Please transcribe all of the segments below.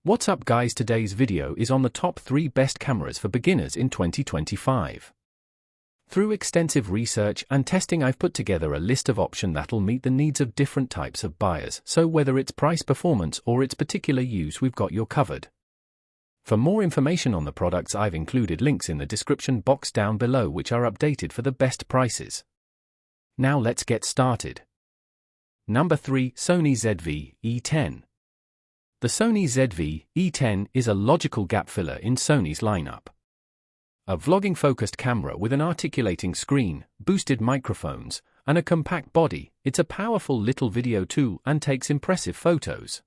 What's up guys, today's video is on the top 3 best cameras for beginners in 2025. Through extensive research and testing I've put together a list of options that'll meet the needs of different types of buyers, so whether it's price, performance or its particular use, we've got you covered. For more information on the products I've included links in the description box down below which are updated for the best prices. Now let's get started. Number 3. Sony ZV-E10. The Sony ZV-E10 is a logical gap filler in Sony's lineup. A vlogging-focused camera with an articulating screen, boosted microphones, and a compact body, it's a powerful little video tool and takes impressive photos.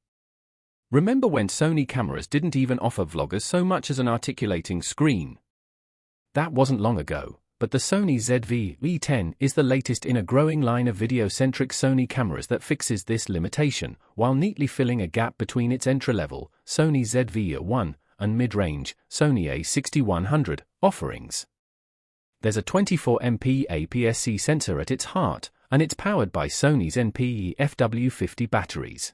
Remember when Sony cameras didn't even offer vloggers so much as an articulating screen? That wasn't long ago, but the Sony ZV-E10 is the latest in a growing line of video-centric Sony cameras that fixes this limitation, while neatly filling a gap between its entry-level, Sony ZV-E10, and mid-range, Sony a6100, offerings. There's a 24MP APS-C sensor at its heart, and it's powered by Sony's NP-FW50 batteries.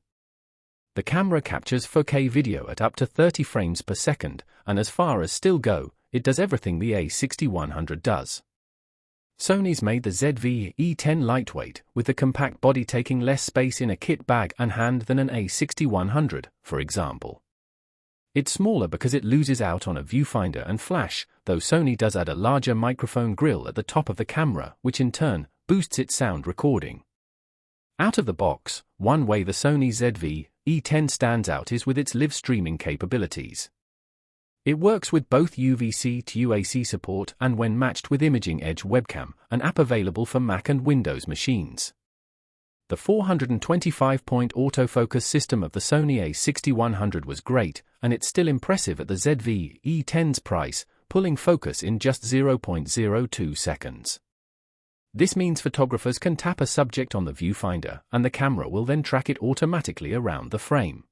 The camera captures 4K video at up to 30 frames per second, and as far as still go, it does everything the a6100 does. Sony's made the ZV-E10 lightweight, with the compact body taking less space in a kit bag and hand than an a6100, for example. It's smaller because it loses out on a viewfinder and flash, though Sony does add a larger microphone grille at the top of the camera, which in turn boosts its sound recording. Out of the box, one way the Sony ZV-E10 stands out is with its live streaming capabilities. It works with both UVC to UAC support and when matched with Imaging Edge webcam, an app available for Mac and Windows machines. The 425-point autofocus system of the Sony a6100 was great, and it's still impressive at the ZV-E10's price, pulling focus in just 0.02 seconds. This means photographers can tap a subject on the viewfinder, and the camera will then track it automatically around the frame.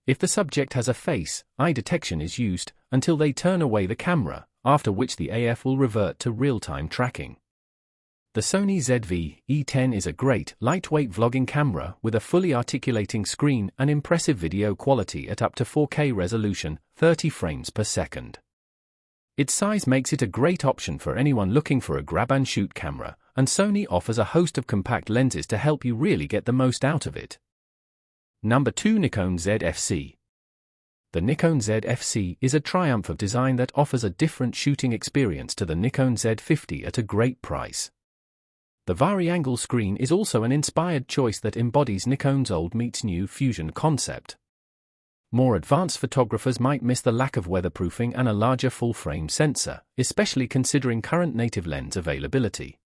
If the subject has a face, eye detection is used until they turn away the camera, after which the AF will revert to real-time tracking. The Sony ZV-E10 is a great, lightweight vlogging camera with a fully articulating screen and impressive video quality at up to 4K resolution, 30 frames per second. Its size makes it a great option for anyone looking for a grab-and-shoot camera, and Sony offers a host of compact lenses to help you really get the most out of it. Number 2. Nikon ZFC. The Nikon ZFC is a triumph of design that offers a different shooting experience to the Nikon Z50 at a great price. The vari-angle screen is also an inspired choice that embodies Nikon's old meets new fusion concept. More advanced photographers might miss the lack of weatherproofing and a larger full-frame sensor, especially considering current native lens availability.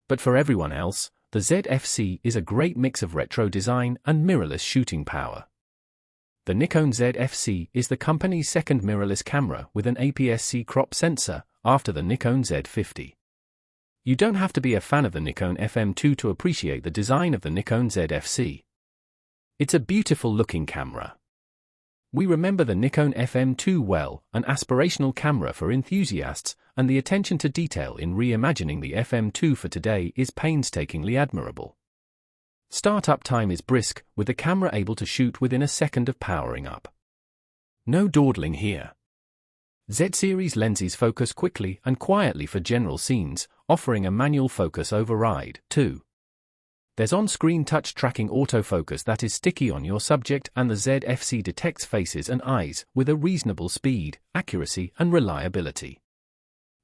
But for everyone else, the ZFC is a great mix of retro design and mirrorless shooting power. The Nikon ZFC is the company's second mirrorless camera with an APS-C crop sensor, after the Nikon Z50. You don't have to be a fan of the Nikon FM2 to appreciate the design of the Nikon ZFC. It's a beautiful-looking camera. We remember the Nikon FM2 well, an aspirational camera for enthusiasts, and the attention to detail in reimagining the FM2 for today is painstakingly admirable. Startup time is brisk, with the camera able to shoot within a second of powering up. No dawdling here. Z-series lenses focus quickly and quietly for general scenes, offering a manual focus override, too. There's on-screen touch tracking autofocus that is sticky on your subject, and the ZFC detects faces and eyes with a reasonable speed, accuracy and reliability.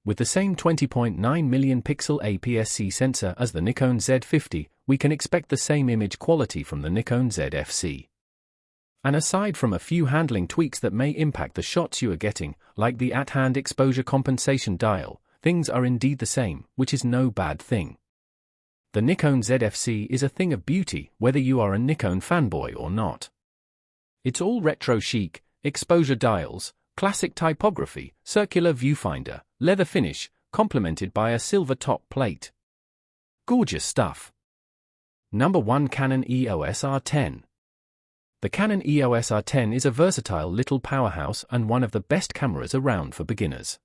With the same 20.9 million pixel APS-C sensor as the Nikon Z50, we can expect the same image quality from the Nikon ZFC. And aside from a few handling tweaks that may impact the shots you are getting, like the at-hand exposure compensation dial, things are indeed the same, which is no bad thing. The Nikon ZFC is a thing of beauty, whether you are a Nikon fanboy or not. It's all retro chic, exposure dials, classic typography, circular viewfinder, leather finish, complemented by a silver top plate. Gorgeous stuff. Number 1. Canon EOS R10. The Canon EOS R10 is a versatile little powerhouse and one of the best cameras around for beginners.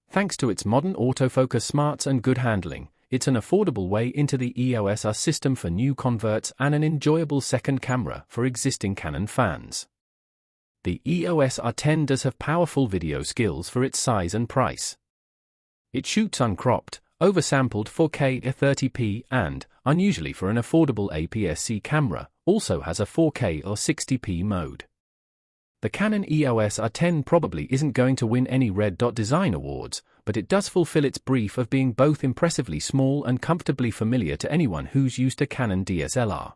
Thanks to its modern autofocus smarts and good handling, it's an affordable way into the EOS R system for new converts and an enjoyable second camera for existing Canon fans. The EOS R10 does have powerful video skills for its size and price. It shoots uncropped, oversampled 4K 30p and, unusually for an affordable APS-C camera, also has a 4K or 60p mode. The Canon EOS R10 probably isn't going to win any Red Dot Design Awards, but it does fulfill its brief of being both impressively small and comfortably familiar to anyone who's used a Canon DSLR.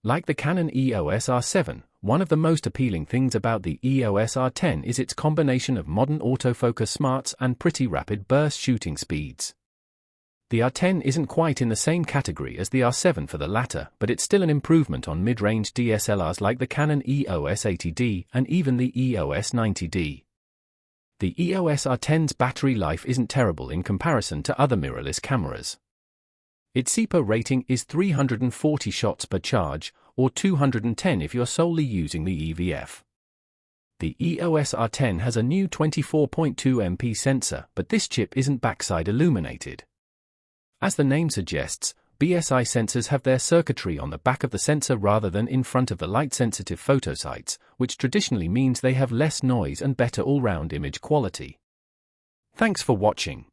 Like the Canon EOS R7, one of the most appealing things about the EOS R10 is its combination of modern autofocus smarts and pretty rapid burst shooting speeds. The R10 isn't quite in the same category as the R7 for the latter, but it's still an improvement on mid-range DSLRs like the Canon EOS 80D and even the EOS 90D. The EOS R10's battery life isn't terrible in comparison to other mirrorless cameras. Its CPA rating is 340 shots per charge, or 210 if you're solely using the EVF. The EOS R10 has a new 24.2 MP sensor, but this chip isn't backside illuminated. As the name suggests, BSI sensors have their circuitry on the back of the sensor rather than in front of the light-sensitive photosites, which traditionally means they have less noise and better all-round image quality. Thanks for watching.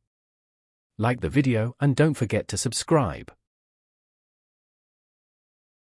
Like the video and don't forget to subscribe.